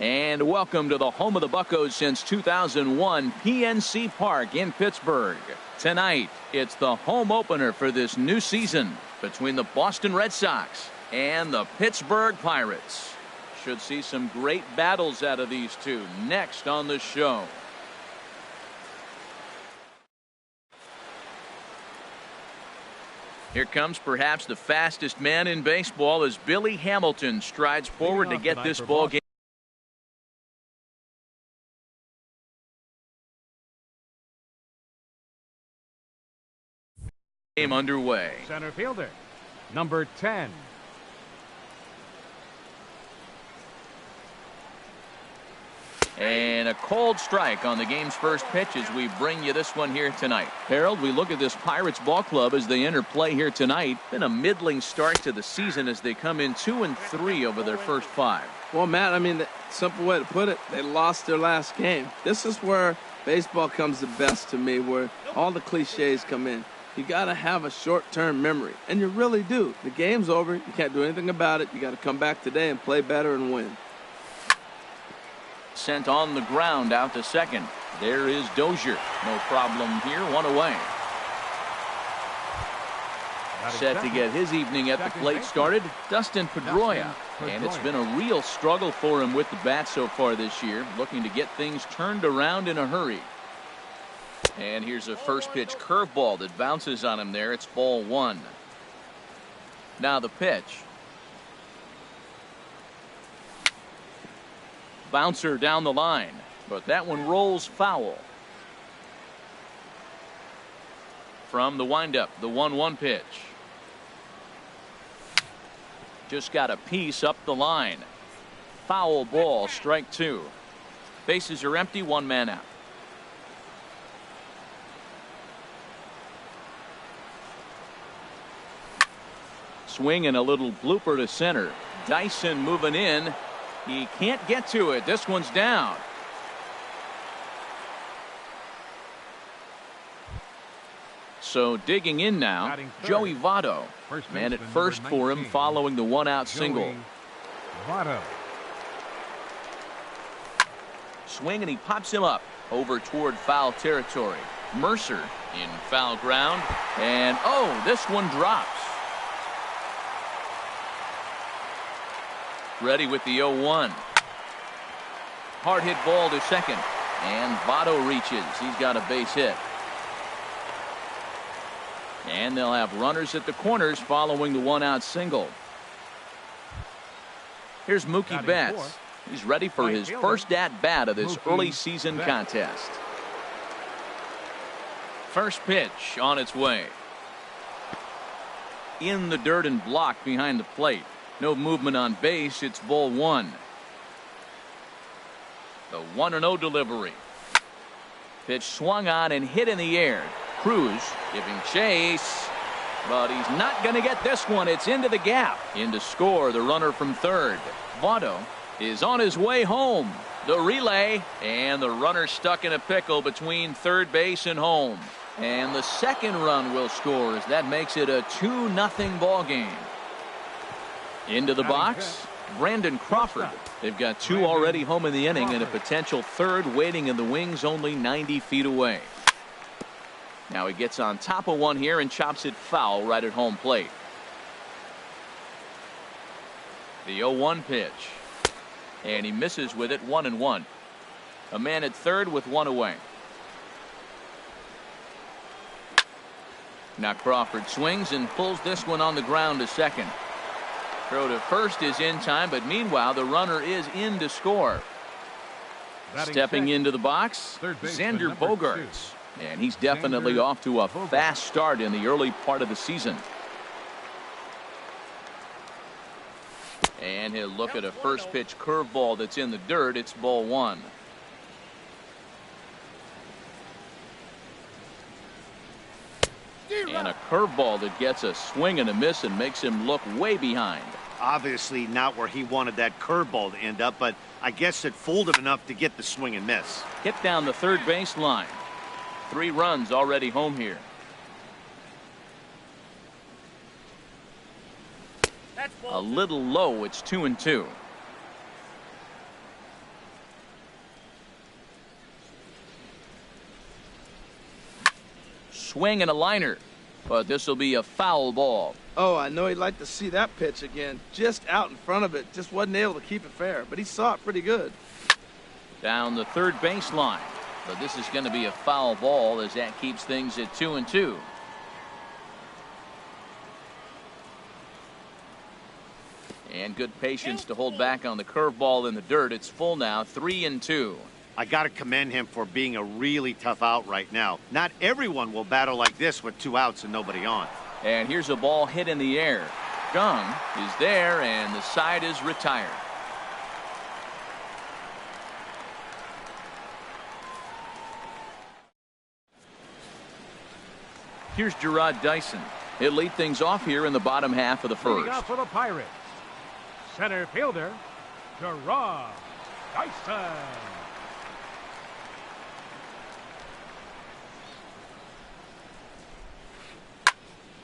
And welcome to the home of the Buccos since 2001, PNC Park in Pittsburgh. Tonight, it's the home opener for this new season between the Boston Red Sox and the Pittsburgh Pirates. Should see some great battles out of these two next on the show. Here comes perhaps the fastest man in baseball as Billy Hamilton strides forward to get this ball game underway. Center fielder, number 10. And a cold strike on the game's first pitch as we bring you this one here tonight. Harold, we look at this Pirates ball club as they enter play here tonight. Been a middling start to the season as they come in 2-3 over their first 5. Well, Matt, I mean, the simple way to put it, they lost their last game. This is where baseball comes the best to me, where all the cliches come in. You got to have a short-term memory, and you really do. The game's over. You can't do anything about it. You got to come back today and play better and win. Sent on the ground out to second. There is Dozier. No problem here. One away. Set to get his evening at the plate started, Dustin Pedroia. And it's been a real struggle for him with the bat so far this year, looking to get things turned around in a hurry. And here's a first pitch curveball that bounces on him there. It's ball 1. Now the pitch. Bouncer down the line, but that one rolls foul. From the windup, the 1-1 pitch. Just got a piece up the line. Foul ball, strike 2. Bases are empty, 1 man out. Swing and a little blooper to center. Dyson moving in. He can't get to it. This one's down. So digging in now, Joey Votto. Man at first for him following the 1-out single. Votto. Swing and he pops him up over toward foul territory. Mercer in foul ground. And oh, this one drops. Ready with the 0-1. Hard hit ball to second. And Votto reaches. He's got a base hit. And they'll have runners at the corners following the 1-out single. Here's Mookie Betts. He's ready for his first at-bat of this early season contest. First pitch on its way. In the dirt and blocked behind the plate. No movement on base. It's ball 1. The 1-0 delivery. Pitch swung on and hit in the air. Cruz giving chase, but he's not going to get this one. It's into the gap. In to score the runner from third. Votto is on his way home. The relay, and the runner stuck in a pickle between third base and home. And the second run will score as that makes it a 2-0 ball game. Into the box, Brandon Crawford. They've got 2 already home in the inning and a potential third waiting in the wings only 90 feet away. Now he gets on top of one here and chops it foul right at home plate. The 0-1 pitch. And he misses with it, 1-1. A man at third with 1 away. Now Crawford swings and pulls this one on the ground to second. Throw to first is in time, but meanwhile the runner is in to score. Stepping into the box, Xander Bogaerts. And he's definitely off to a fast start in the early part of the season. And he'll look at a first pitch curveball that's in the dirt. It's ball 1. And a curveball that gets a swing and a miss and makes him look way behind. Obviously not where he wanted that curveball to end up, but I guess it fooled him enough to get the swing and miss. Hit down the third base line. 3 runs already home here. A little low. It's 2-2. swing and a liner. But this will be a foul ball. Oh, I know he'd like to see that pitch again. Just out in front of it. Just wasn't able to keep it fair. But he saw it pretty good. Down the third baseline. But this is going to be a foul ball as that keeps things at 2-2. And good patience to hold back on the curveball in the dirt. It's full now, 3-2. I got to commend him for being a really tough out right now. Not everyone will battle like this with 2 outs and nobody on. And here's a ball hit in the air. Gung is there, and the side is retired. Here's Gerard Dyson. He'll lead things off here in the bottom half of the first. Leading off for the Pirates, center fielder, Gerard Dyson.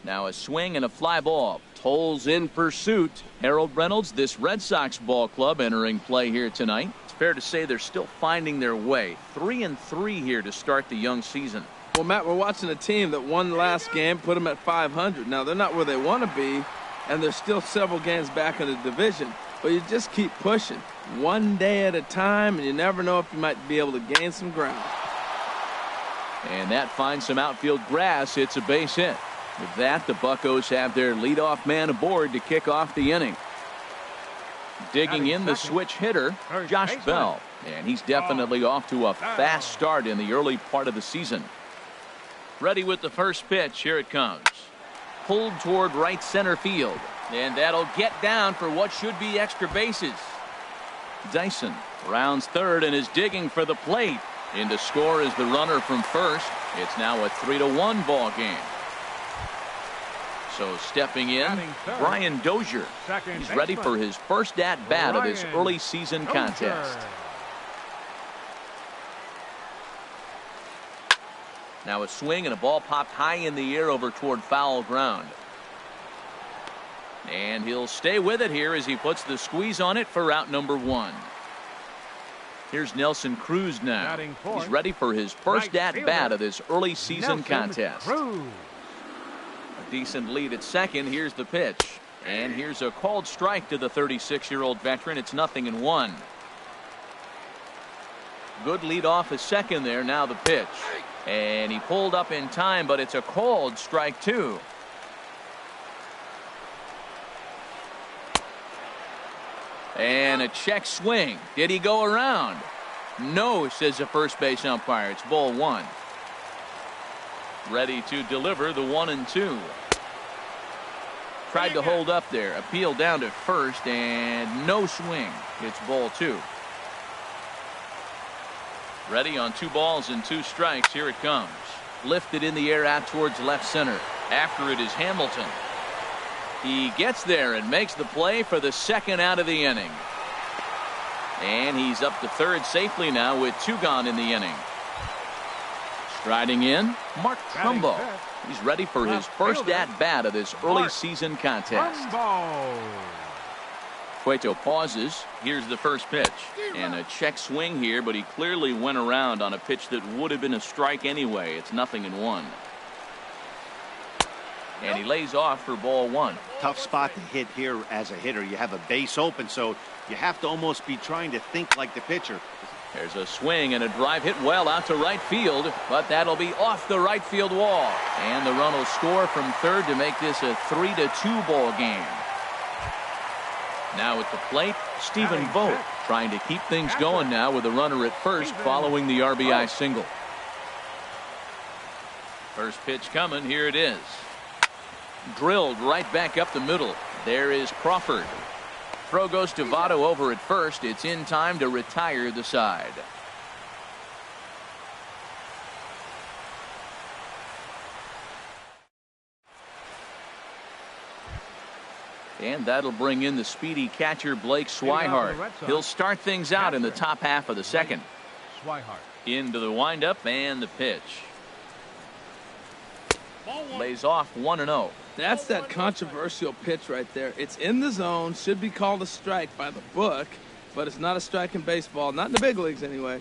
Now a swing and a fly ball. Tolles in pursuit. Harold Reynolds, this Red Sox ball club entering play here tonight. It's fair to say they're still finding their way. 3-3 here to start the young season. Well, Matt, we're watching a team that won the last game, put them at 500. Now, they're not where they want to be, and they're still several games back in the division. But you just keep pushing one day at a time, and you never know if you might be able to gain some ground. And that finds some outfield grass. It's a base hit. With that, the Buccos have their leadoff man aboard to kick off the inning. Digging in the switch hitter, Josh Bell. And he's definitely off to a fast start in the early part of the season. Ready with the first pitch. Here it comes. Pulled toward right center field. And that'll get down for what should be extra bases. Dyson rounds third and is digging for the plate. In to score is the runner from first. It's now a 3-1 ball game. So stepping in, Brian Dozier. He's ready for his first at-bat of this early season contest. Now a swing and a ball popped high in the air over toward foul ground. And he'll stay with it here as he puts the squeeze on it for out number 1. Here's Nelson Cruz now. He's ready for his first at-bat of this early season contest. A decent lead at second. Here's the pitch. And here's a called strike to the 36-year-old veteran. It's 0-1. Good lead off at second there. Now the pitch. And he pulled up in time, but it's a called strike 2. And a check swing. Did he go around? No, says the first base umpire. It's ball 1. Ready to deliver the 1-2. Tried to hold up there. Appeal down to first, and no swing. It's ball 2. Ready on 2 balls and 2 strikes. Here it comes. Lifted in the air out towards left center. After it is Hamilton. He gets there and makes the play for the second out of the inning. And he's up to third safely now with 2 gone in the inning. Striding in, Mark Trumbo. He's ready for his first at-bat of this early season contest. Cueto pauses. Here's the first pitch. And a check swing here, but he clearly went around on a pitch that would have been a strike anyway. It's 0-1. And he lays off for ball 1. Tough spot to hit here as a hitter. You have a base open, so you have to almost be trying to think like the pitcher. There's a swing and a drive hit well out to right field, but that'll be off the right field wall. And the run will score from third to make this a 3-2 ball game. Now at the plate, Stephen Vogt trying to keep things going now with a runner at first following the RBI single. First pitch coming. Here it is. Drilled right back up the middle. There is Crawford. Throw goes to Votto over at first. It's in time to retire the side. And that'll bring in the speedy catcher Blake Swihart. He'll start things out in the top half of the second. Into the windup and the pitch. Lays off 1-0. That's that controversial pitch right there. It's in the zone, should be called a strike by the book, but it's not a strike in baseball. Not in the big leagues, anyway.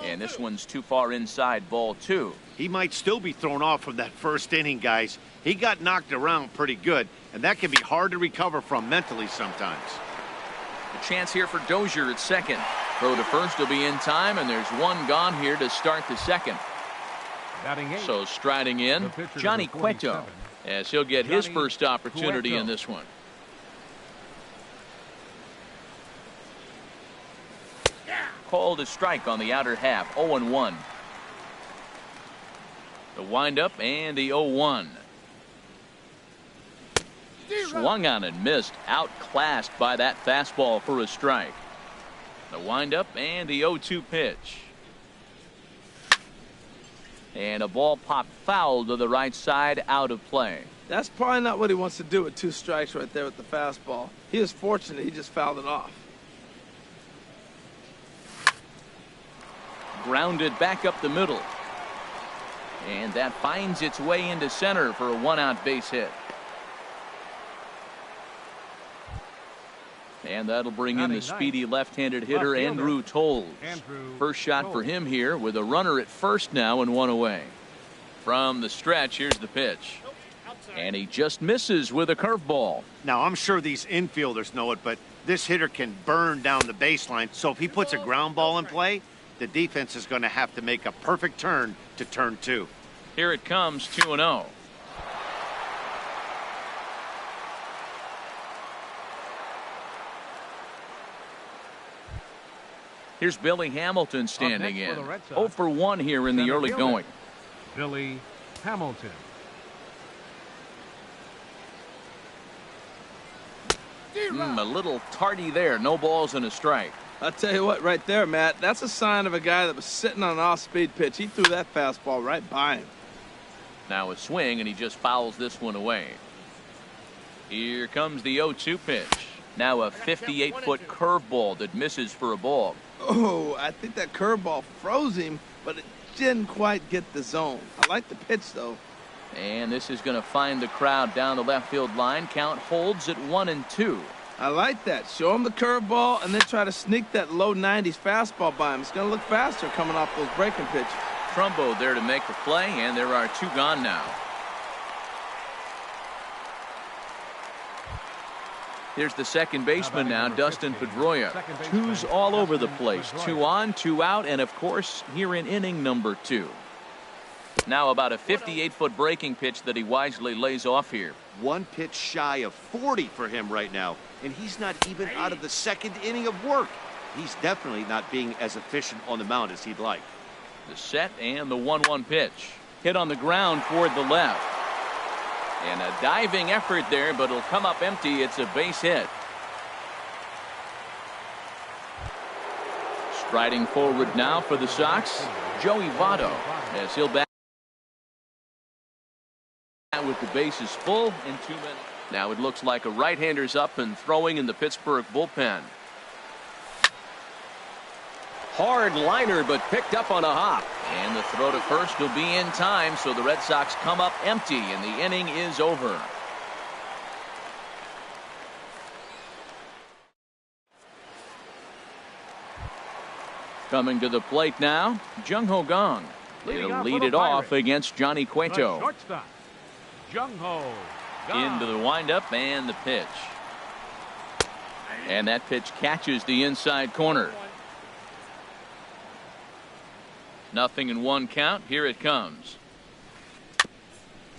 And this one's too far inside, ball 2. He might still be thrown off from that first inning, guys. He got knocked around pretty good, and that can be hard to recover from mentally sometimes. A chance here for Dozier at second. Throw to first will be in time, and there's one gone here to start the second. So striding in, Johnny Cueto, as he'll get his first opportunity in this one. Called a strike on the outer half, 0-1. The windup and the 0-1. Swung on and missed, outclassed by that fastball for a strike. The windup and the 0-2 pitch. And a ball popped foul to the right side, out of play. That's probably not what he wants to do with 2 strikes right there with the fastball. He was fortunate he just fouled it off. Grounded back up the middle. And that finds its way into center for a 1-out base hit. And that'll bring in the speedy left-handed hitter Andrew Toles. First shot for him here with a runner at first now and 1 away. From the stretch, here's the pitch. And he just misses with a curveball. Now, I'm sure these infielders know it, but this hitter can burn down the baseline. So if he puts a ground ball in play, the defense is going to have to make a perfect turn to turn 2. Here it comes, 2-0. Here's Billy Hamilton standing in. 0 for 1 here in the early going. Billy Hamilton. A little tardy there. No balls and a strike. I'll tell you what, right there, Matt, that's a sign of a guy that was sitting on an off-speed pitch. He threw that fastball right by him. Now a swing, and he just fouls this one away. Here comes the 0-2 pitch. Now a 58-foot curveball that misses for a ball. Oh, I think that curveball froze him, but it didn't quite get the zone. I like the pitch, though. And this is going to find the crowd down the left field line. Count holds at 1-2. I like that. Show him the curveball and then try to sneak that low 90s fastball by him. It's going to look faster coming off those breaking pitches. Trumbo there to make the play, and there are 2 gone now. Here's the second baseman now, Dustin Pedroia. 2's all over the place. 2 on, 2 out, and of course, here in inning number 2. Now about a 58-foot breaking pitch that he wisely lays off here. 1 pitch shy of 40 for him right now, and he's not even out of the second inning of work. He's definitely not being as efficient on the mound as he'd like. The set and the 1-1 pitch. Hit on the ground toward the left. And a diving effort there, but it'll come up empty. It's a base hit. Striding forward now for the Sox, Joey Votto, as he'll bat with the bases full in 2 minutes. Now it looks like a right-hander's up and throwing in the Pittsburgh bullpen. Hard liner, but picked up on a hop. And the throw to first will be in time, so the Red Sox come up empty, and the inning is over. Coming to the plate now, Jung Ho Gong. He'll lead it off against Johnny Cueto. Shortstop, Jung Ho Gong. Into the windup and the pitch. And that pitch catches the inside corner. 0-1 count. Here it comes.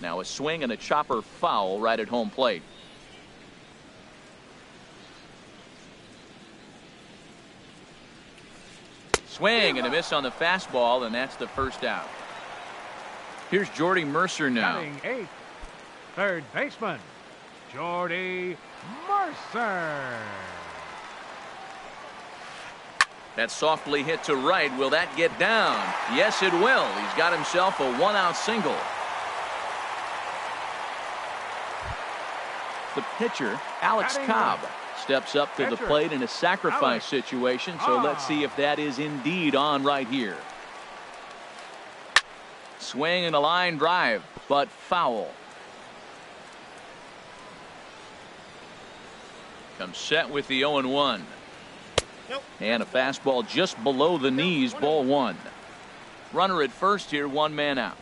Now a swing and a chopper foul right at home plate. Swing and a miss on the fastball, and that's the first out. Here's Jordy Mercer now. Batting 8th, third baseman, Jordy Mercer. That's softly hit to right. Will that get down? Yes, it will. He's got himself a 1-out single. The pitcher, Alex Cobb, steps up to the plate in a sacrifice situation, so let's see if that is indeed on right here. Swing and a line drive, but foul. Comes set with the 0-1. And a fastball just below the knees, ball one. Runner at first here, one man out.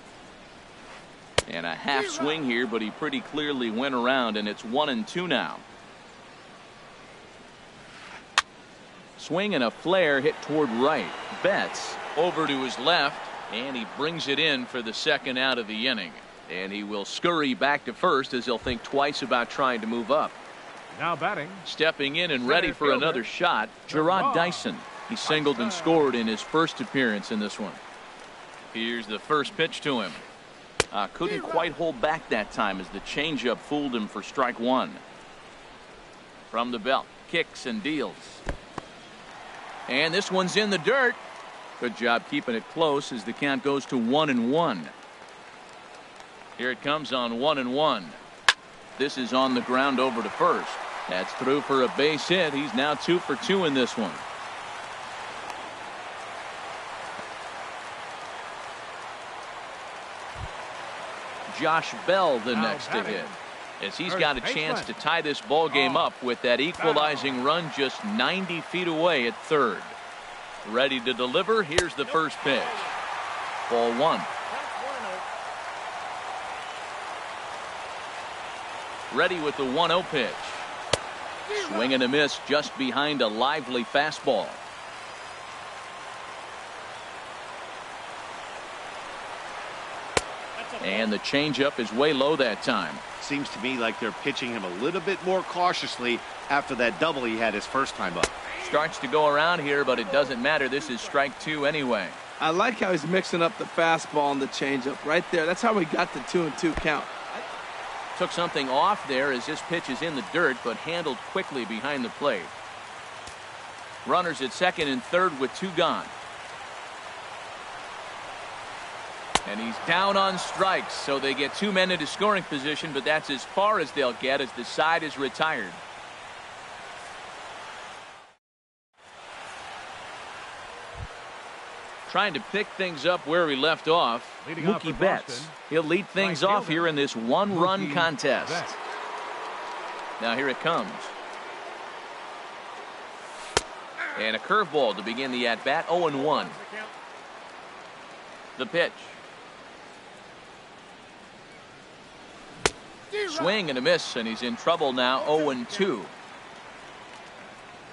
And a half swing here, but he pretty clearly went around, and it's 1-2 now. Swing and a flare hit toward right. Betts over to his left, and he brings it in for the second out of the inning. And he will scurry back to first as he'll think twice about trying to move up. Now batting. Stepping in and ready for another shot, Gerard Dyson. He singled and scored in his first appearance in this one. Here's the first pitch to him. Couldn't quite hold back that time as the changeup fooled him for strike one. From the belt, kicks and deals. And this one's in the dirt. Good job keeping it close as the count goes to 1-1. Here it comes on 1-1. This is on the ground over to first. That's through for a base hit. He's now 2 for 2 in this one. Josh Bell the next to hit, as he's got a chance to tie this ball game up with that equalizing run just 90 feet away at third. Ready to deliver. Here's the first pitch. Ball one. Ready with the 1-0 pitch. Swing and a miss just behind a lively fastball. And the changeup is way low that time. Seems to me like they're pitching him a little bit more cautiously after that double he had his first time up. Starts to go around here, but it doesn't matter. This is strike two anyway. I like how he's mixing up the fastball and the changeup right there. That's how we got the 2-2 count. Took something off there as this pitch is in the dirt, but handled quickly behind the plate. Runners at second and third with two gone. And he's down on strikes, so they get two men into scoring position, but that's as far as they'll get as the side is retired. Trying to pick things up where we left off. Mookie Betts. He'll lead things off here in this one-run contest. Now here it comes. And a curveball to begin the at-bat. 0-1. The pitch. Swing and a miss, and he's in trouble now. 0-2.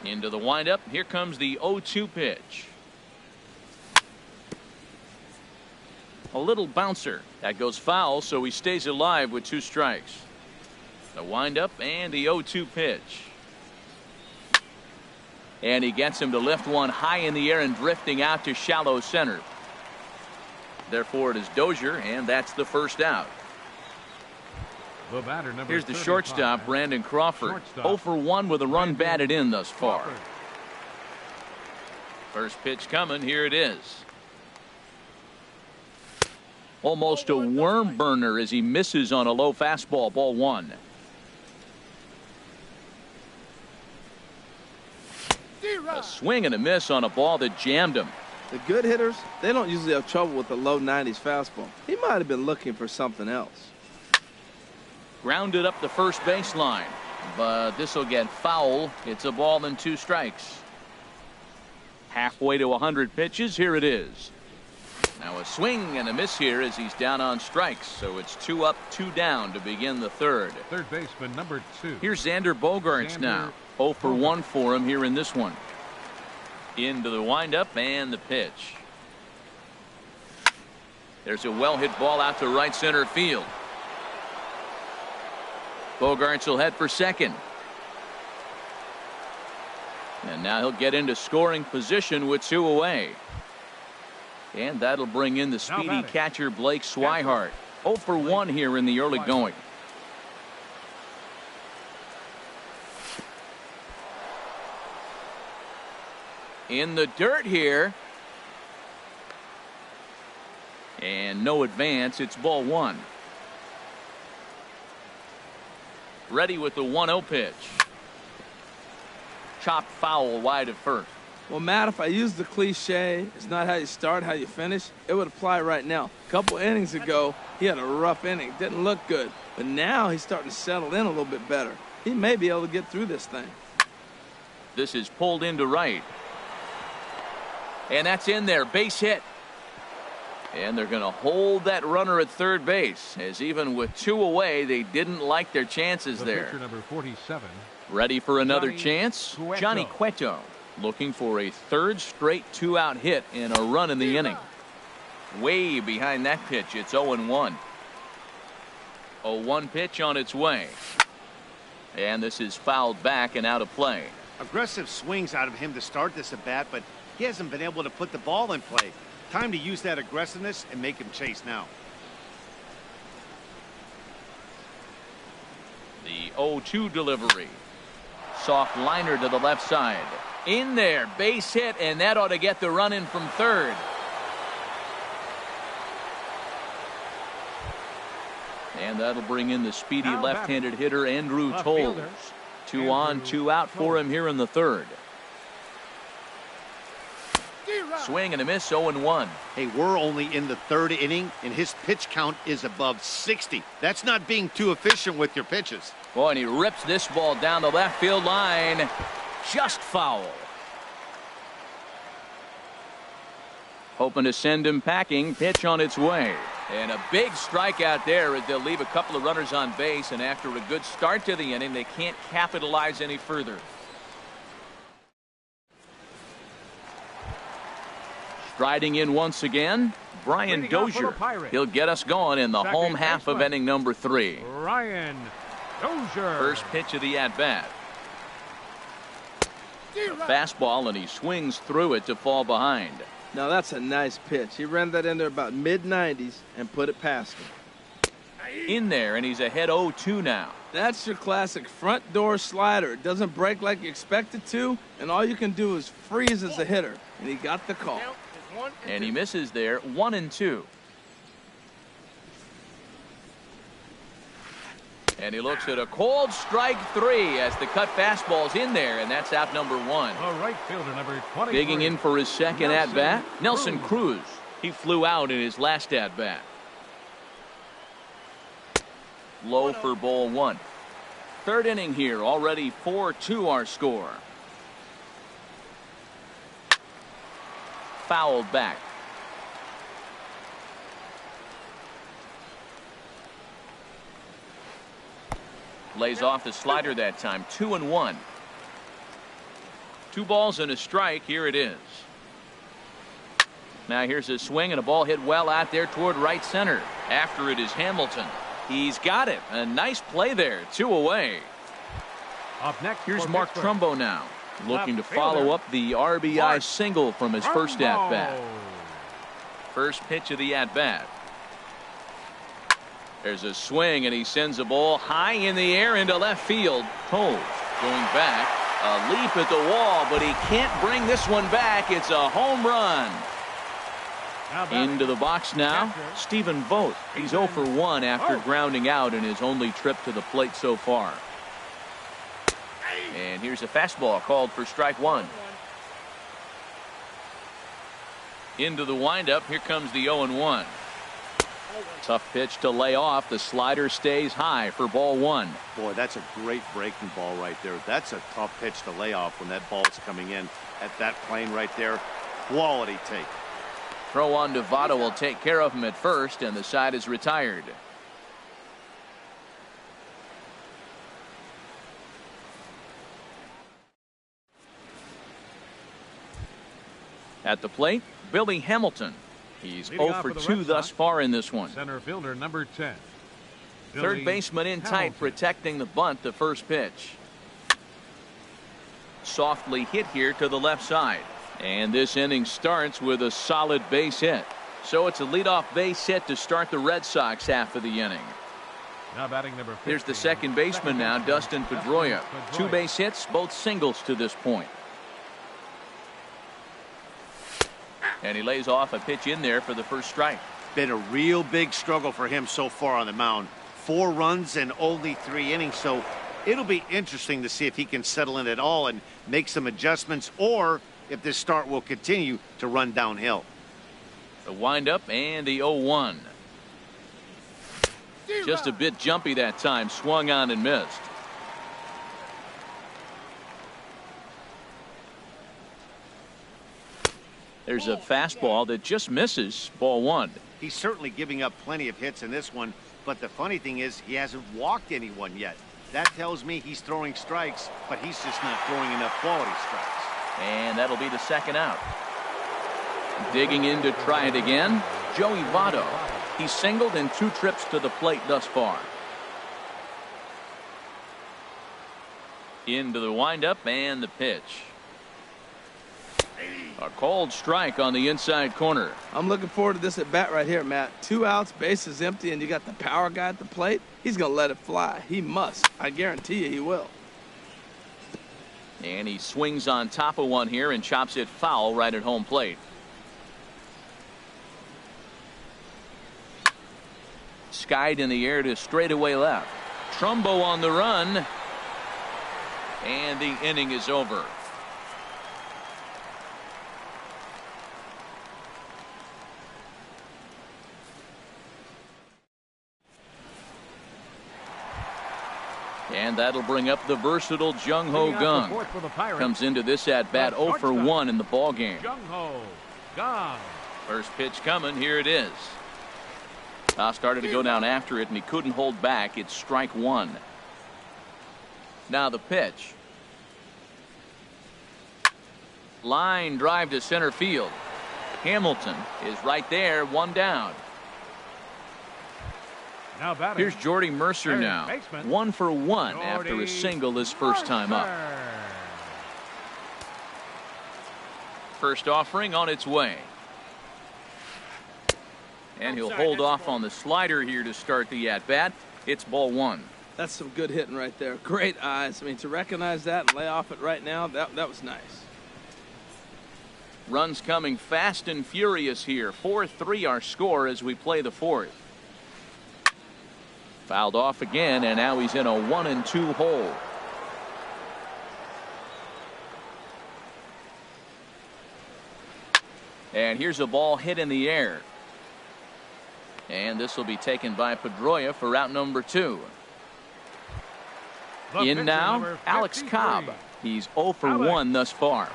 Into the windup. Here comes the 0-2 pitch. A little bouncer. That goes foul, so he stays alive with two strikes. The windup and the 0-2 pitch. And he gets him to lift one high in the air and drifting out to shallow center. Therefore, it is Dozier, and that's the first out. The batter, here's the shortstop, Brandon Crawford. 0 for 1 with a run batted in thus far. First pitch coming. Here it is. Almost a worm burner as he misses on a low fastball. Ball one. A swing and a miss on a ball that jammed him. The good hitters, they don't usually have trouble with the low 90s fastball. He might have been looking for something else. Grounded up the first baseline, but this will get foul. It's a ball and two strikes. Halfway to 100 pitches. Here it is. Now a swing and a miss here as he's down on strikes. So it's 2 up, 2 down to begin the third. Third baseman number 2. Here's Xander Bogaerts now. 0 for 1 for him here in this one. Into the windup and the pitch. There's a well-hit ball out to right center field. Bogaerts will head for second. And now he'll get into scoring position with 2 away. And that'll bring in the speedy catcher Blake Swihart. 0 for 1 here in the early going. In the dirt here. And no advance. It's ball one. Ready with the 1-0 pitch. Chopped foul wide of first. Well, Matt, if I use the cliche, it's not how you start, how you finish, it would apply right now. A couple innings ago, he had a rough inning. Didn't look good. But now he's starting to settle in a little bit better. He may be able to get through this thing. This is pulled into right. And that's in there. Base hit. And they're going to hold that runner at third base, as even with 2 away, they didn't like their chances there. Pitcher number 47. Ready for another Johnny chance? Cueto. Johnny Cueto looking for a third straight 2-out hit and a run in the inning. Way behind that pitch. It's 0-1. 0-1 pitch on its way. And this is fouled back and out of play. Aggressive swings out of him to start this at bat, but he hasn't been able to put the ball in play. Time to use that aggressiveness and make him chase now. The 0-2 delivery. Soft liner to the left side. In there. Base hit, and that ought to get the run in from third. And that'll bring in the speedy left-handed hitter Andrew Toles. 2 on, 2 out for him here in the third. Swing and a miss, 0-1. Hey, we're only in the third inning, and his pitch count is above 60. That's not being too efficient with your pitches. Boy, and he rips this ball down the left field line. Just foul. Hoping to send him packing. Pitch on its way. And a big strikeout there as they'll leave a couple of runners on base. And after a good start to the inning, they can't capitalize any further. Striding in once again, Brian Dozier. He'll get us going in the home half of inning number 3. Brian Dozier. First pitch of the at-bat. Fastball, and he swings through it to fall behind. Now that's a nice pitch. He ran that in there about mid-90s and put it past him. In there, and he's ahead 0-2 now. That's your classic front door slider. It doesn't break like you expect it to, and all you can do is freeze as a hitter. And he got the call. And he misses there, 1-2. And he looks at a cold strike 3 as the cut fastball's in there, and that's out number 1. The right fielder, number 20. Digging in for his second at-bat, Nelson Cruz. He flew out in his last at-bat. Low for ball 1. Third inning here, already 4-2 our score. Fouled back. Lays off the slider that time. 2-1. 2 balls and a strike. Here it is. Now here's a swing and a ball hit well out there toward right center. After it is Hamilton. He's got it. A nice play there. 2 away. Up next, here's Mark Trumbo now, looking to follow up the RBI single from his first at-bat. First pitch of the at-bat. There's a swing, and he sends a ball high in the air into left field. Toles going back. A leap at the wall, but he can't bring this one back. It's a home run. Into the box now, Stephen Vogt. He's 0 for 1 after grounding out in his only trip to the plate so far. And here's a fastball called for strike 1. Into the windup. Here comes the 0-1. Tough pitch to lay off. The slider stays high for ball 1. Boy, that's a great breaking ball right there. That's a tough pitch to lay off when that ball's coming in at that plane right there. Quality take. Throw on to Votto will take care of him at first, and the side is retired. At the plate, Billy Hamilton. He's 0 for 2 thus far in this one. Center fielder number 10. Third baseman in tight, protecting the bunt. The first pitch. Softly hit here to the left side. And this inning starts with a solid base hit. So it's a leadoff base hit to start the Red Sox half of the inning. Now batting number 50. Here's the second baseman now, Dustin Pedroia. 2 base hits, both singles to this point. And he lays off a pitch in there for the first strike. Been a real big struggle for him so far on the mound. 4 runs and only 3 innings, so it'll be interesting to see if he can settle in at all and make some adjustments, or if this start will continue to run downhill. The windup and the 0-1. Just a bit jumpy that time. Swung on and missed. There's a fastball that just misses. Ball one. He's certainly giving up plenty of hits in this one, but the funny thing is he hasn't walked anyone yet. That tells me he's throwing strikes, but he's just not throwing enough quality strikes. And that'll be the second out. Digging in to try it again, Joey Votto. He's singled in 2 trips to the plate thus far. Into the windup and the pitch. A cold strike on the inside corner. I'm looking forward to this at bat right here, Matt. 2 outs, bases empty, and you got the power guy at the plate. He's going to let it fly. He must. I guarantee you he will. And he swings on top of one here and chops it foul right at home plate. Skied in the air to straightaway left. Trumbo on the run. And the inning is over. And that'll bring up the versatile Jung Ho Gung. Comes into this at bat 0 for 1 in the ball game. Jung Ho Gung. First pitch coming. Here it is. Started to go down after it, and he couldn't hold back. It's strike 1. Now the pitch. Line drive to center field. Hamilton is right there, 1 down. Now batting. Here's Jordy Mercer now. 1 for 1 after a single his first time up. First offering on its way. And he'll hold off on the slider here to start the at-bat. It's ball 1. That's some good hitting right there. Great eyes. I mean, to recognize that and lay off it right now, that was nice. Runs coming fast and furious here. 4-3 our score as we play the 4th. Fouled off again, and now he's in a 1-2 hole. And here's a ball hit in the air. And this will be taken by Pedroia for out number 2. In now, Alex Cobb. He's 0 for 1 thus far.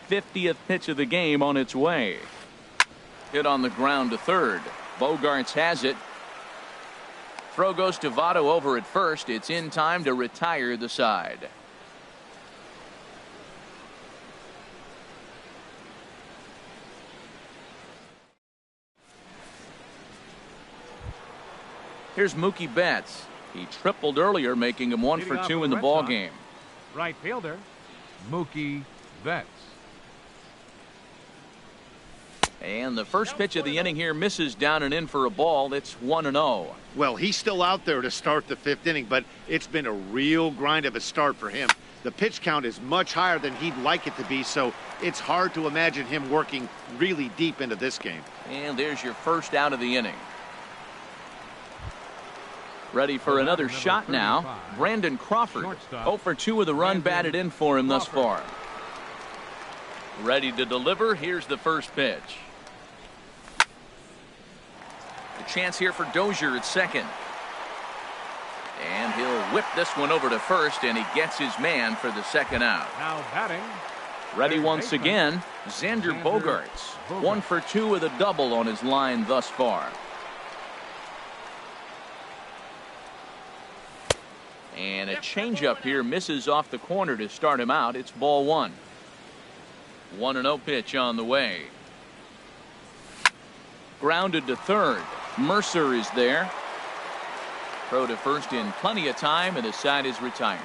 50th pitch of the game on its way. Hit on the ground to third. Bogarts has it. Throw goes to Votto over at first. It's in time to retire the side. Here's Mookie Betts. He tripled earlier, making him 1 for 2 in the ball game. Right fielder, Mookie Betts. And the first pitch of the inning here misses down and in for a ball. It's 1-0. Well, he's still out there to start the 5th inning, but it's been a real grind of a start for him. The pitch count is much higher than he'd like it to be, so it's hard to imagine him working really deep into this game. And there's your first out of the inning. Ready for another shot now. Brandon Crawford. 0 for 2 with a run batted in for him thus far. Ready to deliver. Here's the first pitch. A chance here for Dozier at second. And he'll whip this one over to first, and he gets his man for the second out. Now batting. Ready once again, Xander Bogaerts. 1 for 2 with a double on his line thus far. And a changeup here misses off the corner to start him out. It's ball 1. 1-0 pitch on the way. Grounded to third. Mercer is there. Throw to first in plenty of time, and the side is retired.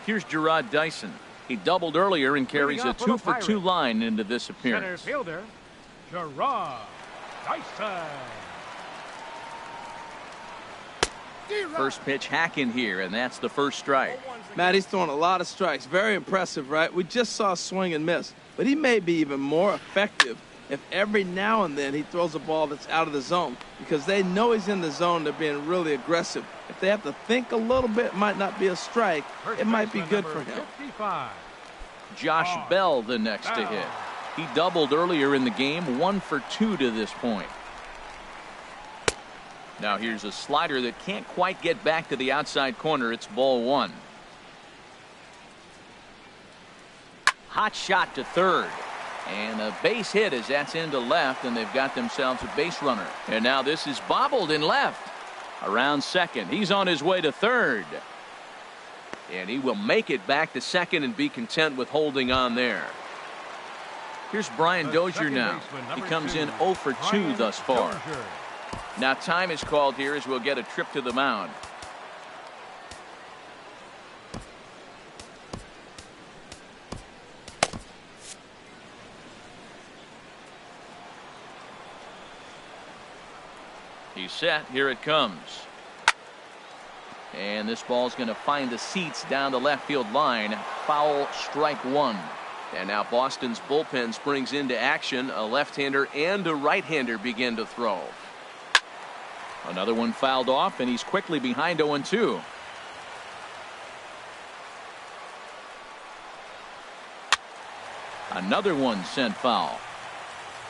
Here's Gerard Dyson. He doubled earlier and carries a 2 for 2 line into this appearance. Center fielder, Gerard Dyson. First pitch hacking here, and that's the first strike. Matt, he's throwing a lot of strikes. Very impressive, right? We just saw a swing and miss, but he may be even more effective if every now and then he throws a ball that's out of the zone, because they know he's in the zone. They're being really aggressive. If they have to think a little bit, it might not be a strike. It might be good for him. 55. Josh Bell the next to hit. He doubled earlier in the game, 1 for 2 to this point. Now here's a slider that can't quite get back to the outside corner. It's ball 1. Hot shot to third. And a base hit as that's into left, and they've got themselves a base runner. And now this is bobbled in left. Around second. He's on his way to third. And he will make it back to second and be content with holding on there. Here's Brian Dozier now. He comes in 0 for 2 thus far. Now time is called here as we'll get a trip to the mound. He's set. Here it comes. And this ball's going to find the seats down the left field line. Foul, strike 1. And now Boston's bullpen springs into action. A left-hander and a right-hander begin to throw. Another one fouled off, and he's quickly behind 0-2. Another one sent foul.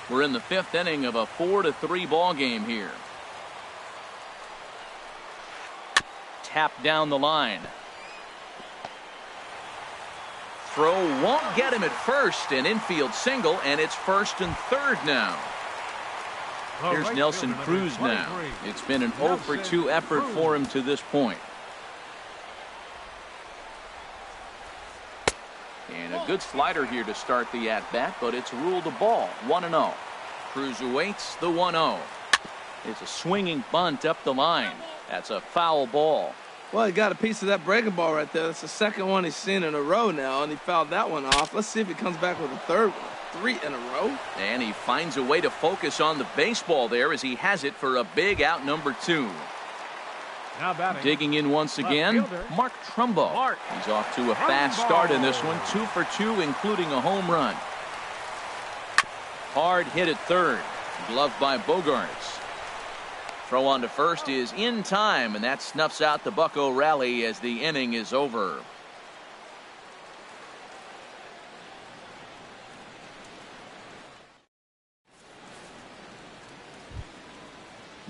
We're in the 5th inning of a 4-3 ball game here. Tap down the line. Throw won't get him at first. An infield single, and it's 1st and 3rd now. Here's Nelson Cruz now. It's been an 0 for 2 effort for him to this point. And a good slider here to start the at-bat, but it's ruled a ball. 1-0. Cruz awaits the 1-0. It's a swinging bunt up the line. That's a foul ball. Well, he got a piece of that breaking ball right there. That's the second one he's seen in a row now, and he fouled that one off. Let's see if he comes back with a third one. 3 in a row. And he finds a way to focus on the baseball there as he has it for a big out number 2. Now batting. Digging in once again, Mark Trumbo. He's off to a fast start in this one. 2 for 2, including a home run. Hard hit at third. Gloved by Bogarts. Throw on to first is in time, and that snuffs out the Bucco rally as the inning is over.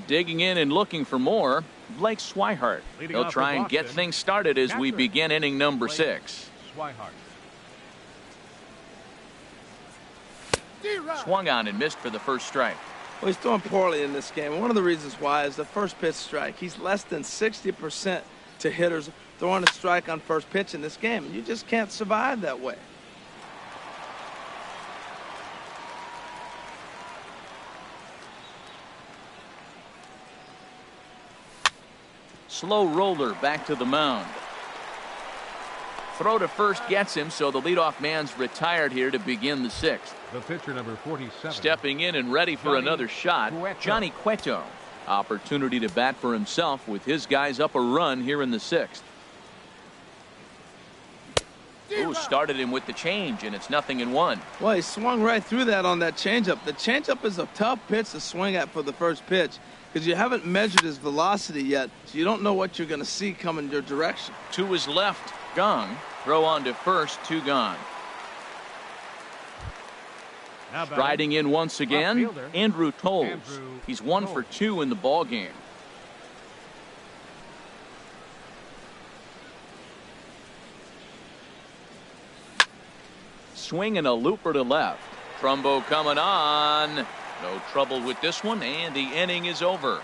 Digging in and looking for more, Blake Swihart. He'll try and get things started as we begin inning number 6. Swung on and missed for the first strike. Well, he's throwing poorly in this game. One of the reasons why is the first pitch strike. He's less than 60% to hitters throwing a strike on first pitch in this game. You just can't survive that way. Slow roller back to the mound. Throw to first gets him, so the leadoff man's retired here to begin the 6th. The pitcher, number 47. Stepping in and ready for another shot, Johnny Cueto. Opportunity to bat for himself with his guys up a run here in the 6th. Ooh, started him with the change, and it's 0-1. Well, he swung right through that on that changeup. The changeup is a tough pitch to swing at for the first pitch because you haven't measured his velocity yet, so you don't know what you're going to see coming your direction. To his left, Gong. Throw on to first, 2 gone. Striding in once again, Andrew Toles. He's 1 for 2 in the ball game. Swing and a looper to left. Trumbo coming on. No trouble with this one, and the inning is over.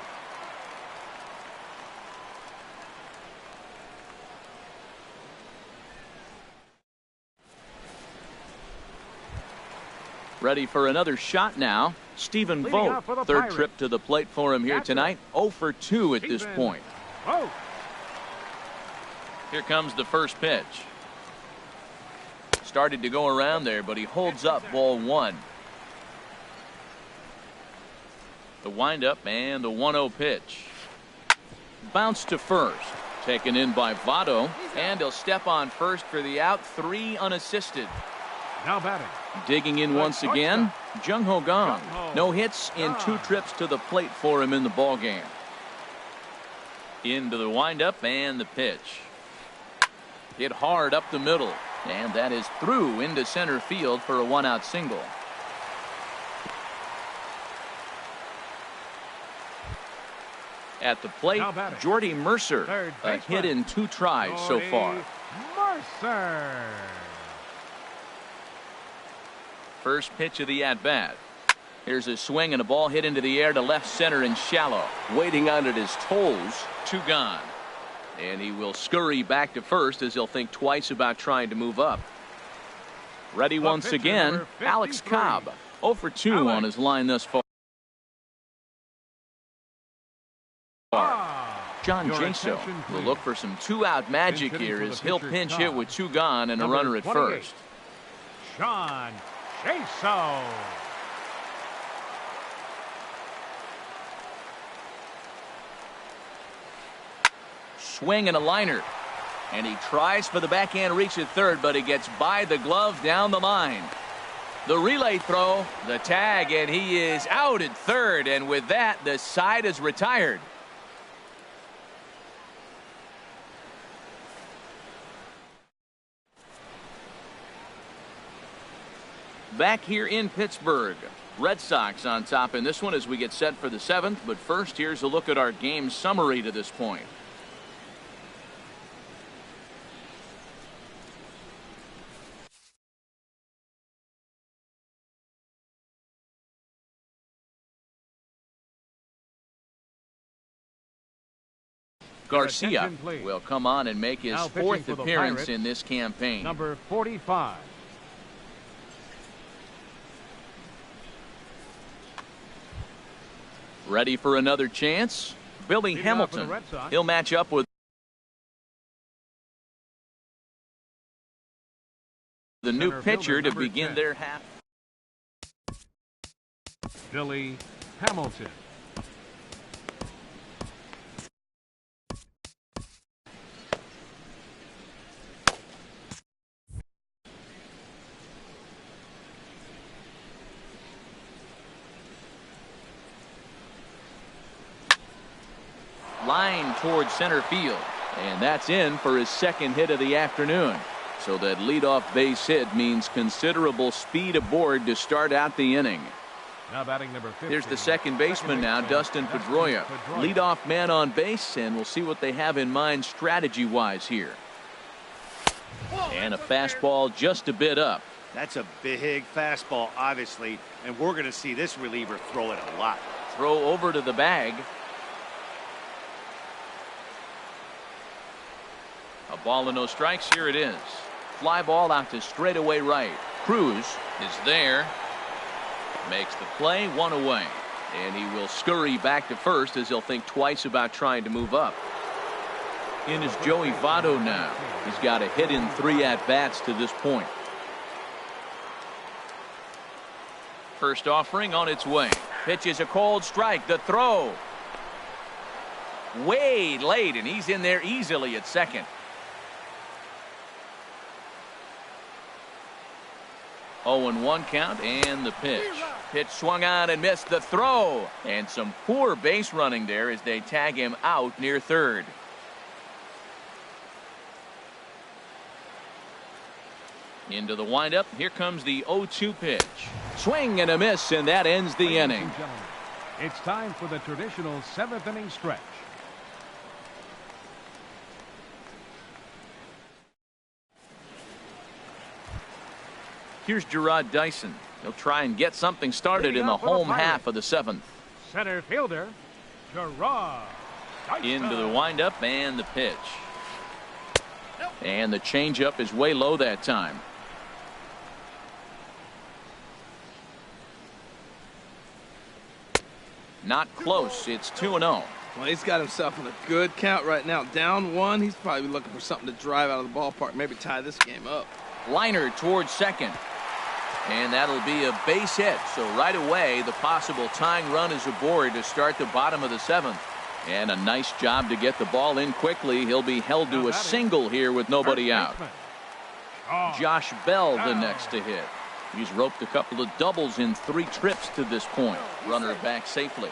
Ready for another shot now. Stephen Vogt, third trip to the plate for him here tonight. 0 for 2 at this point. Here comes the first pitch. Started to go around there, but he holds up ball 1. The windup and the 1-0 pitch. Bounce to first. Taken in by Votto, and he'll step on first for the out. 3 unassisted. Now batting. Digging in once again, Jung Ho Gong. No hits in 2 trips to the plate for him in the ball game. Into the windup and the pitch. Hit hard up the middle, and that is through into center field for a 1-out single. At the plate, Now batting. Jordy Mercer. Third A baseman. hit in 2 tries so Jordy far. Mercer. First pitch of the at-bat. Here's a swing and a ball hit into the air to left center and shallow. Waiting on it is Tolles. 2 gone. And he will scurry back to first as he'll think twice about trying to move up. Ready The once pitcher, again, number Alex 53. Cobb. 0 for 2 Alex. on his line thus far. John Your Jaso attention, will please. look for some 2-out magic Pinch hitting here for the as he'll pitcher, pinch hit Cobb. with 2 gone and a Number runner at 28. first. John Jaso. Swing and a liner. And he tries for the backhand reach at third, but he gets by the glove down the line. The relay throw, the tag, and he is out at third. And with that, the side is retired. Back here in Pittsburgh, Red Sox on top in this one as we get set for the 7th. But first, here's a look at our game summary to this point. Garcia attention, please. will come on and make his Now pitching 4th for the appearance Pirates, in this campaign. Number 45. Ready for another chance? Billy Leading off for the Hamilton. Red Sox. He'll match up with the new Center pitcher fielder, to number begin 10. their half. Billy Hamilton. Line towards center field. And that's in for his 2nd hit of the afternoon. So that leadoff base hit means considerable speed aboard to start out the inning. Now batting number 50. Here's the second baseman now, Dustin Pedroia. Leadoff man on base, and we'll see what they have in mind strategy-wise here. And a fastball just a bit up. That's a big fastball, obviously, and we're going to see this reliever throw it a lot. Throw over to the bag. A ball and no strikes. Here it is. Fly ball out to straightaway right. Cruz is there. Makes the play, 1 away. And he will scurry back to first as he'll think twice about trying to move up. In is Joey Votto now. He's got a hit in 3 at-bats to this point. First offering on its way. Pitch is a cold strike. The throw. Way late, and he's in there easily at second. 0-1 count, and the pitch. Pitch swung on and missed. The throw. And some poor base running there as they tag him out near third. Into the windup. Here comes the 0-2 pitch. Swing and a miss, and that ends the Ladies and inning. gentlemen, it's time for the traditional 7th inning stretch. Here's Gerard Dyson. He'll try and get something started Leading in the off for the home Pirates. half of the 7th. Center fielder, Gerard Dyson. Into the windup and the pitch. And the changeup is way low that time. Not close. It's 2-0. Well, he's got himself in a good count right now. Down 1. He's probably looking for something to drive out of the ballpark. Maybe tie this game up. Liner towards second. And that'll be a base hit. So right away, the possible tying run is aboard to start the bottom of the 7th. And a nice job to get the ball in quickly. He'll be held to a single here with nobody out. Josh Bell the next to hit. He's roped a couple of doubles in 3 trips to this point. Runner back safely.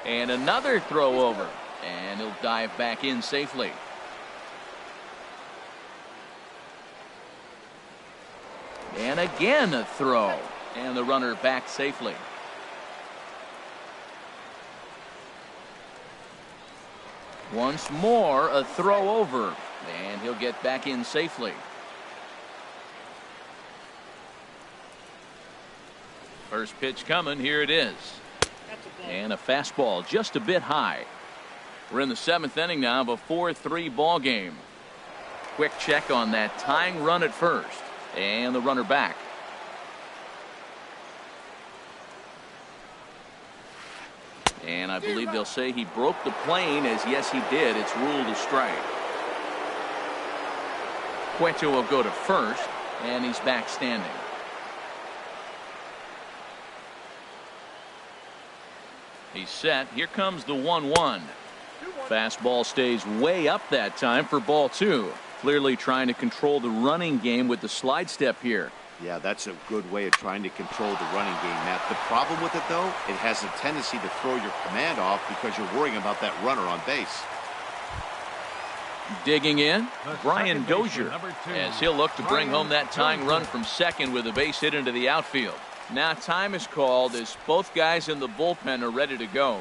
And another throw over. And he'll dive back in safely. And again a throw. And the runner back safely. Once more, a throw over, and he'll get back in safely. First pitch coming, here it is. And a fastball just a bit high. We're in the 7th inning now of a 4-3 ball game. Quick check on that tying run at first, and the runner back. And I believe they'll say he broke the plane, as yes he did. It's ruled a strike. Cueto will go to first, and he's back standing. He's set. Here comes the 1-1. Fastball stays way up that time for ball 2. Clearly trying to control the running game with the slide step here. Yeah, that's a good way of trying to control the running game, Matt. The problem with it, though, it has a tendency to throw your command off because you're worrying about that runner on base. Digging in, Brian Dozier, as he'll look to bring home that tying run from second with a base hit into the outfield. Now time is called as both guys in the bullpen are ready to go.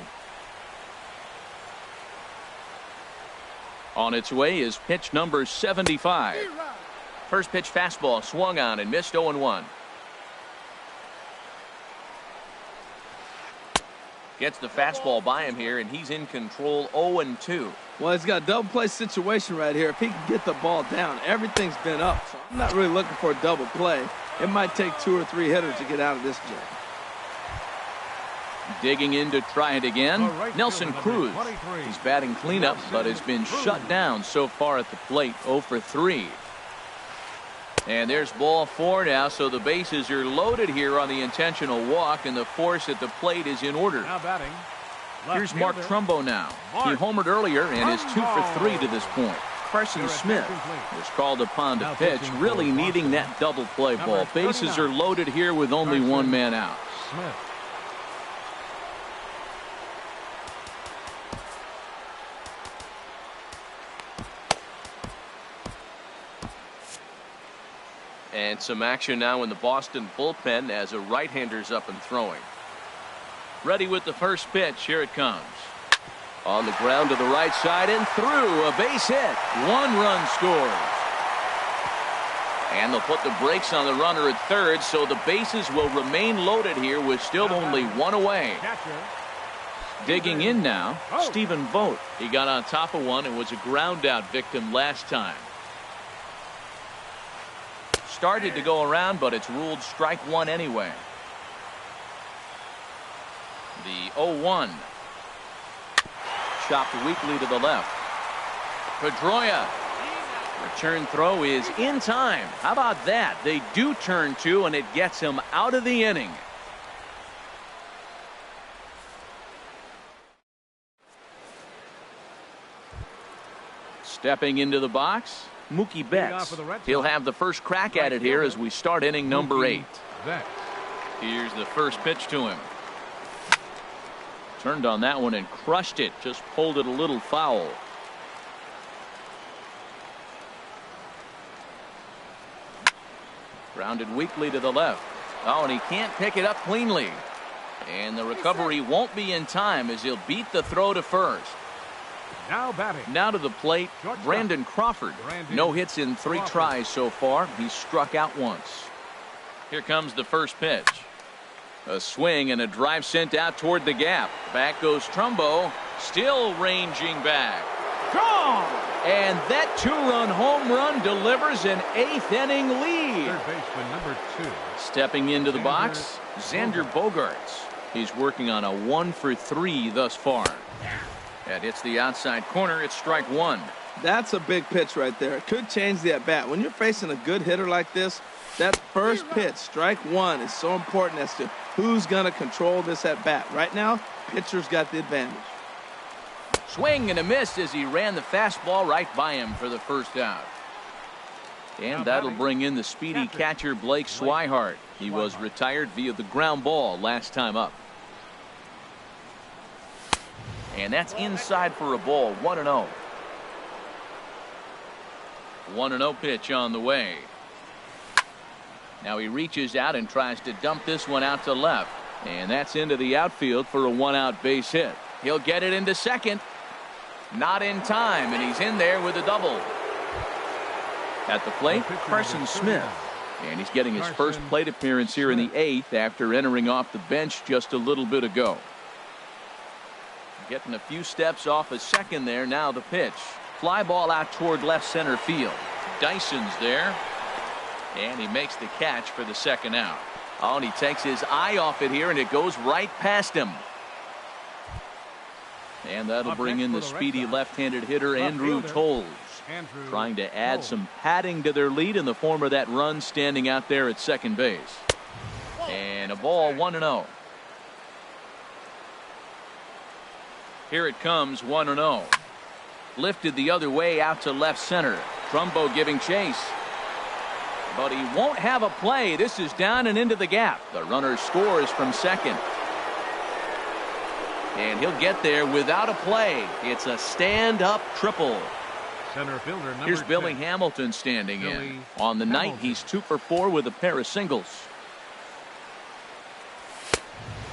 On its way is pitch number 75. First pitch fastball swung on and missed 0-1. Gets the fastball by him here, and he's in control 0-2. Well, he's got a double play situation right here. If he can get the ball down, everything's been up. So I'm not really looking for a double play. It might take 2 or 3 hitters to get out of this job. Digging in to try it again, Nelson Cruz. He's batting cleanup, but has been shut down so far at the plate, 0 for 3. And there's ball 4 now, so the bases are loaded here on the intentional walk, and the force at the plate is in order. Now batting. Here's Mark Trumbo now. He homered earlier and is 2 for 3 to this point. Carson Smith was called upon to pitch, really needing that double play ball. Bases are loaded here with only one man out. Smith. And some action now in the Boston bullpen as a right-hander's up and throwing. Ready with the first pitch. Here it comes. On the ground to the right side and through. A base hit. 1 run scores. And they'll put the brakes on the runner at third, so the bases will remain loaded here with still only 1 away. Digging in now, Stephen Vogt. He got on top of one and was a ground out victim last time. Started to go around, but it's ruled strike 1 anyway. The 0-1. Chopped weakly to the left. Pedroia. Return throw is in time. How about that? They do turn 2, and it gets him out of the inning. Stepping into the box, Mookie Betts. He'll have the first crack at it here as we start inning number 8. Here's the first pitch to him. Turned on that one and crushed it. Just pulled it a little foul. Grounded weakly to the left. Oh, and he can't pick it up cleanly. And the recovery won't be in time as he'll beat the throw to first. Now batting. Now to the plate, Brandon Crawford. No hits in 3 tries so far. He's struck out once. Here comes the first pitch. A swing and a drive sent out toward the gap. Back goes Trumbo. Still ranging back. Gone! And that 2-run home run delivers an 8th inning lead. Third baseman number 2. Stepping into the box, Xander Bogaerts. He's working on a 1 for 3 thus far. That hits the outside corner. It's strike 1. That's a big pitch right there. It could change the at-bat. When you're facing a good hitter like this, that first pitch, strike 1, is so important as to who's going to control this at-bat. Right now, pitcher's got the advantage. Swing and a miss as he ran the fastball right by him for the first out. And that'll bring in the speedy catcher Blake Swihart. He was retired via the ground ball last time up. And that's inside for a ball. 1-0. 1-0 pitch on the way. Now he reaches out and tries to dump this one out to left. And that's into the outfield for a one-out base hit. He'll get it into second. Not in time, and he's in there with a double. At the plate, Carson Smith. And he's getting his first plate appearance here in the 8th after entering off the bench just a little bit ago. Getting a few steps off a second there. Now the pitch. Fly ball out toward left center field. Dyson's there. And he makes the catch for the second out. Oh, and he takes his eye off it here, and it goes right past him. And that'll bring in the speedy left-handed hitter Andrew Toles, trying to add some padding to their lead in the form of that run standing out there at second base. And a ball, 1-0. Here it comes, 1-0. Lifted the other way out to left center. Trumbo giving chase. But he won't have a play. This is down and into the gap. The runner scores from second. And he'll get there without a play. It's a stand-up triple. Center fielder number Here's 10. Billy Hamilton standing in. On the night, he's 2 for 4 with a pair of singles.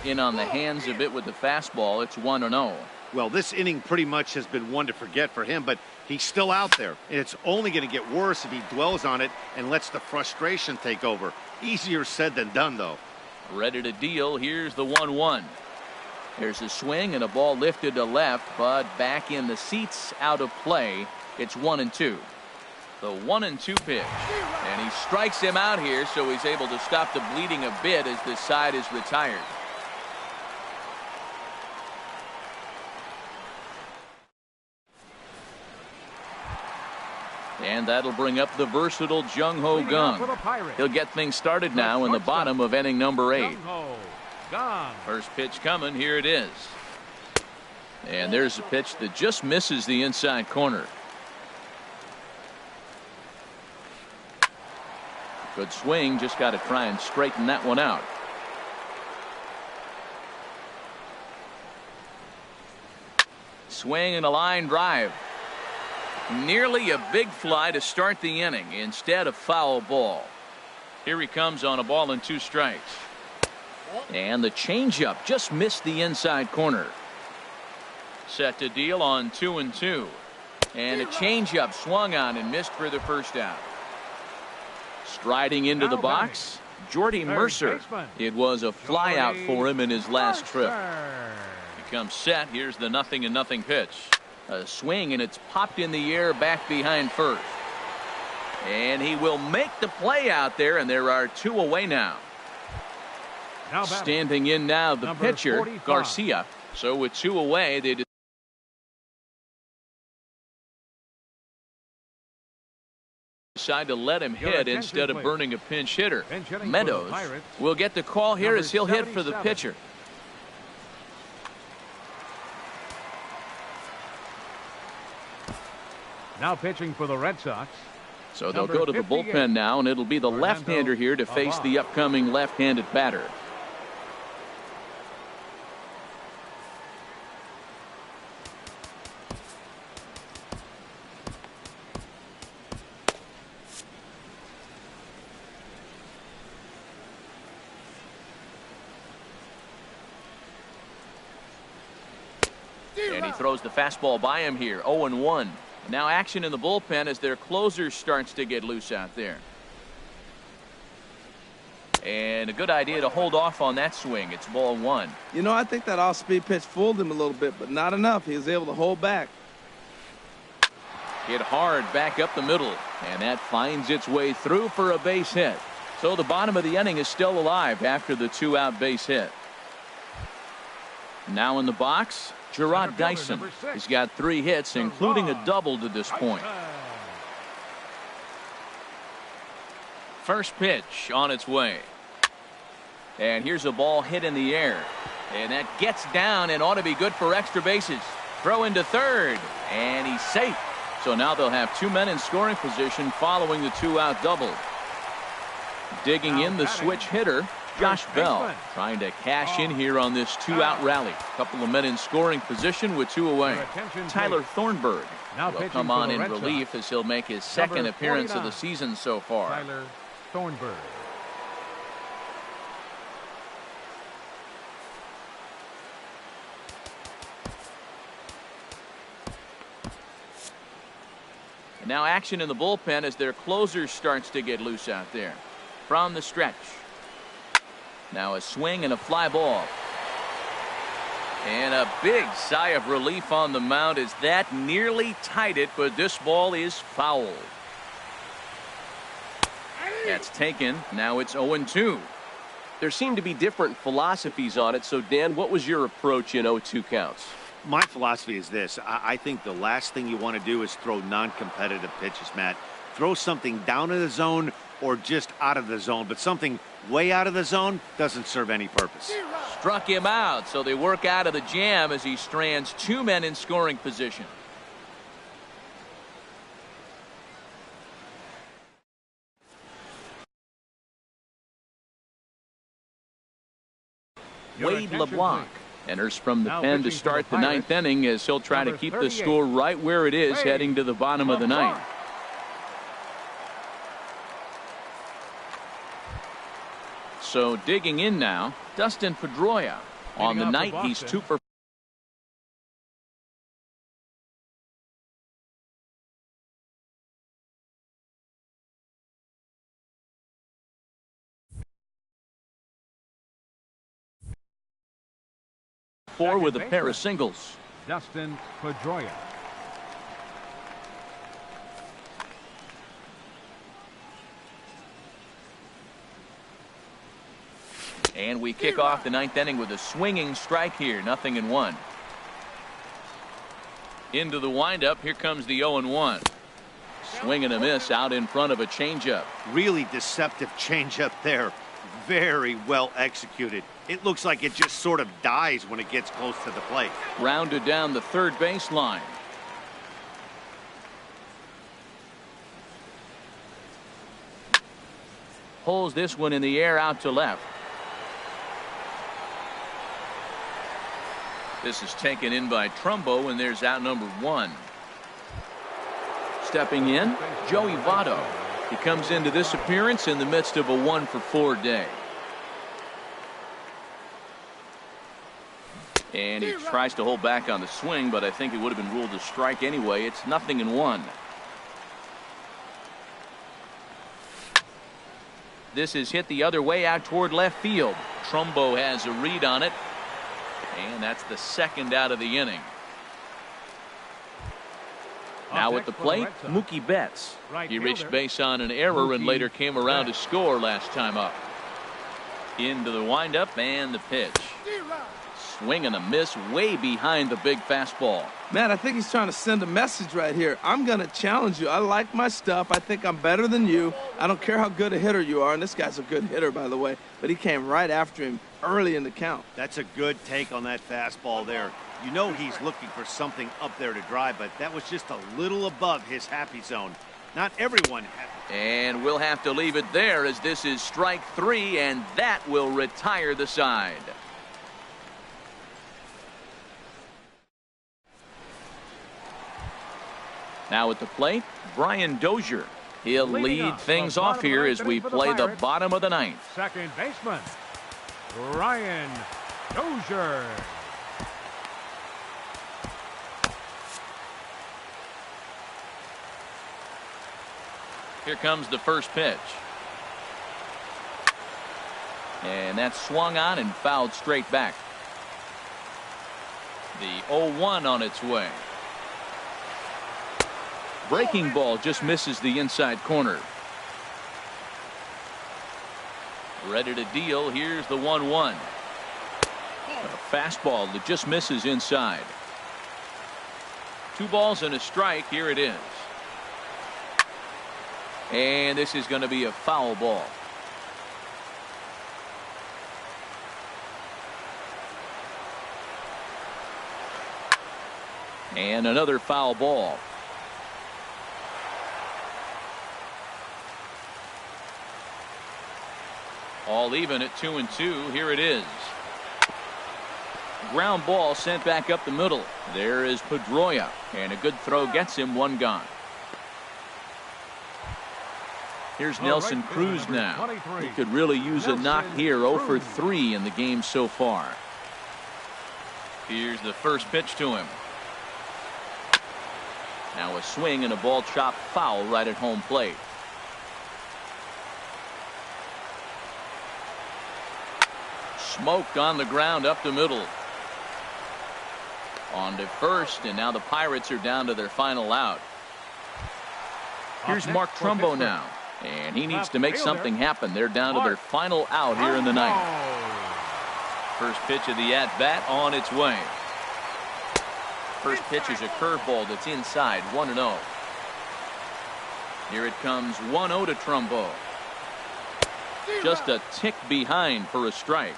In on the hands a bit with the fastball. It's 1-0. Well, this inning pretty much has been one to forget for him, but he's still out there, and it's only going to get worse if he dwells on it and lets the frustration take over. Easier said than done, though. Ready to deal. Here's the 1-1. There's a swing and a ball lifted to left, but back in the seats, out of play. It's 1-2. The 1-2 pitch, and he strikes him out here, so he's able to stop the bleeding a bit as this side is retired. And that'll bring up the versatile Jung Ho Gung. He'll get things started now in the bottom of inning number 8. First pitch coming. Here it is. And there's a pitch that just misses the inside corner. Good swing. Just got to try and straighten that one out. Swing and a line drive. Nearly a big fly to start the inning. Instead, a foul ball. Here he comes on a ball and 2 strikes. And the changeup just missed the inside corner. Set to deal on 2-2. And a changeup swung on and missed for the first out. Striding into the box, Jordy Mercer. It was a fly out for him in his last trip. He comes set. Here's the 0-0 pitch. A swing, and it's popped in the air back behind first. And he will make the play out there, and there are 2 away now. Standing in now, the pitcher, 45. Garcia. So with 2 away, they decide to let him hit instead of burning a pinch hitter. Meadows will get the call here as he'll hit for the pitcher. Now pitching for the Red Sox. So they'll go to the bullpen now, and it'll be the left-hander here to face the upcoming left-handed batter. And he throws the fastball by him here. 0-1. Now action in the bullpen as their closer starts to get loose out there. And a good idea to hold off on that swing. It's ball 1. You know, I think that off-speed pitch fooled him a little bit, but not enough. He was able to hold back. Hit hard back up the middle, and that finds its way through for a base hit. So the bottom of the inning is still alive after the 2-out base hit. Now in the box, Gerard Dyson. He's got 3 hits, including a double to this point. First pitch on its way. And here's a ball hit in the air. And that gets down and ought to be good for extra bases. Throw into third, and he's safe. So now they'll have 2 men in scoring position following the 2-out double. Digging in the switch hitter, Josh Bell, trying to cash in here on this 2-out rally. A couple of men in scoring position with 2 away. Tyler Thornburg will come on in relief as he'll make his second appearance of the season so far. Tyler Thornburg. And now action in the bullpen as their closer starts to get loose out there. From the stretch. Now a swing and a fly ball. And a big sigh of relief on the mound as that nearly tied it, but this ball is foul. That's taken. Now it's 0-2. There seem to be different philosophies on it. So, Dan, what was your approach in 0-2 counts? My philosophy is this. I think the last thing you want to do is throw non-competitive pitches, Matt. Throw something down in the zone or just out of the zone, but something way out of the zone doesn't serve any purpose. Struck him out, so they work out of the jam as he strands two men in scoring position. Wade LeBlanc enters from the pen to start the ninth inning as he'll try to keep the score right where it is heading to the bottom of the ninth. So digging in now, Dustin Pedroia. On the night, he's 2 for 4 with a pair of singles. Dustin Pedroia. And we kick off the ninth inning with a swinging strike here. 0-1. Into the windup. Here comes the 0-1. Swing and a miss out in front of a changeup. Really deceptive changeup there. Very well executed. It looks like it just sort of dies when it gets close to the plate. Rounded down the third baseline. Pulls this one in the air out to left. This is taken in by Trumbo, and there's out number 1. Stepping in, Joey Votto. He comes into this appearance in the midst of a 1-for-4 day. And he tries to hold back on the swing, but I think it would have been ruled a strike anyway. It's 0-1. This is hit the other way out toward left field. Trumbo has a read on it. And that's the second out of the inning. Now at the plate, Mookie Betts. He reached base on an error and later came around to score last time up. Into the windup and the pitch. Swing and a miss way behind the big fastball. Man, I think he's trying to send a message right here. I'm going to challenge you. I like my stuff. I think I'm better than you. I don't care how good a hitter you are. And this guy's a good hitter, by the way. But he came right after him early in the count. That's a good take on that fastball there. You know he's looking for something up there to drive, but that was just a little above his happy zone. Not everyone happy. And we'll have to leave it there as this is strike 3, and that will retire the side. Now at the plate, Brian Dozier. He'll lead things off here as we play the bottom of the ninth. Second baseman, Brian Dozier. Here comes the first pitch. And that's swung on and fouled straight back. The 0-1 on its way. Breaking ball just misses the inside corner. Ready to deal. Here's the 1-1. A fastball that just misses inside. 2 balls and a strike. Here it is. And this is going to be a foul ball. And another foul ball. All even at 2-2. Here it is. Ground ball sent back up the middle. There is Pedroia. And a good throw gets him 1 gone. Here's Nelson Cruz now. He could really use a knock here. 0 for 3 in the game so far. Here's the first pitch to him. Now a swing and a ball chopped foul right at home plate. Smoked on the ground up the middle. On to first, and now the Pirates are down to their final out. Here's Mark Trumbo now, and he needs to make something happen. They're down to their final out here in the ninth. First pitch of the at-bat on its way. First pitch is a curveball that's inside, 1-0. Here it comes, 1-0 to Trumbo. Just a tick behind for a strike.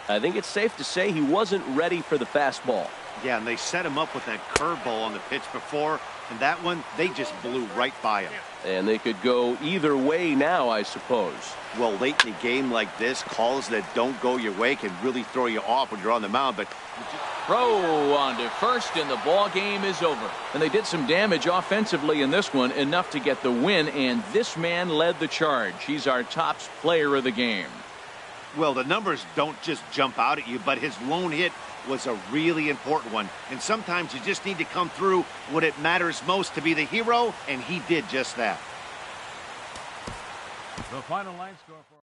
I think it's safe to say he wasn't ready for the fastball. Yeah, and they set him up with that curveball on the pitch before, and that one, they just blew right by him. And they could go either way now, I suppose. Well, late in a game like this, calls that don't go your way can really throw you off when you're on the mound, but... Throw on to first, and the ball game is over. And they did some damage offensively in this one, enough to get the win, and this man led the charge. He's our top player of the game. Well, the numbers don't just jump out at you, but his lone hit was a really important one. And sometimes you just need to come through when it matters most to be the hero, and he did just that. The final line score for